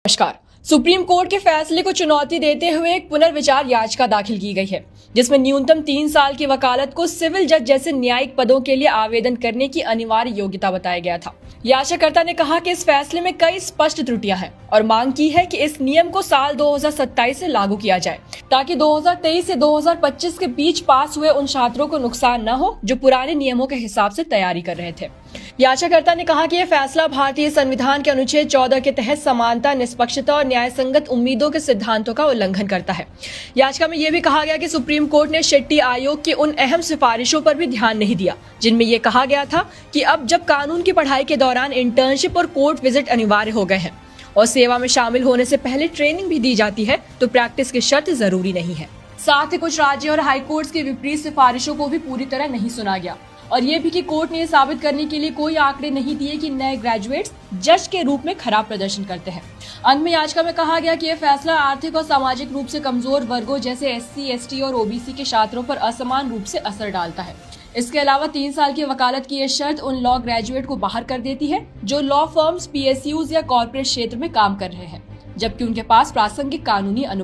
नमस्कार। Supreme court के फैसले को चुनौती देते हुए एक पुनर्विचार याचिका दाखिल की गई है, जिसमें न्यूनतम 3 साल की वकालत को सिविल जज जैसे न्यायिक पदों के लिए आवेदन करने की अनिवार्य योग्यता बताया गया था। याचिकाकर्ता ने कहा कि इस फैसले में कई स्पष्ट त्रुटियां हैं और मांग की है कि इस नियम को साल 2027 से लागू किया जाए, ताकि 2023 से 2025 के बीच पास हुए उन छात्रों को नुकसान न हो जो पुराने नियमों के हिसाब से तैयारी कर रहे थे। याचिकाकर्ता ने कहा कि यह फैसला भारतीय संविधान के अनुच्छेद 14 के तहत समानता, निष्पक्षता और न्यायसंगत उम्मीदों के सिद्धांतों का उल्लंघन करता है। याचिका में यह भी कहा गया कि सुप्रीम कोर्ट ने शेट्टी आयोग की उन अहम सिफारिशों पर भी ध्यान नहीं दिया, जिनमें यह कहा गया था कि अब जब कानून की पढ़ाई के दौरान इंटर्नशिप और कोर्ट विजिट अनिवार्य हो गए हैं और सेवा में शामिल होने से पहले ट्रेनिंग भी दी जाती है, तो प्रैक्टिस की शर्त जरूरी नहीं है। साथ ही कुछ राज्य और हाईकोर्ट की विपरीत सिफारिशों को भी पूरी तरह नहीं सुना गया और ये भी कि कोर्ट ने यह साबित करने के लिए कोई आंकड़े नहीं दिए कि नए ग्रेजुएट्स जज के रूप में खराब प्रदर्शन करते हैं। अंत में याचिका में कहा गया कि यह फैसला आर्थिक और सामाजिक रूप से कमजोर वर्गों जैसे SC, ST और OBC के छात्रों पर असमान रूप से असर डालता है। इसके अलावा 3 साल की वकालत की यह शर्त उन लॉ ग्रेजुएट को बाहर कर देती है जो लॉ फर्म्स, PSUs या कॉर्पोरेट क्षेत्र में काम कर रहे हैं, जबकि उनके पास प्रासंगिक कानूनी अनुभव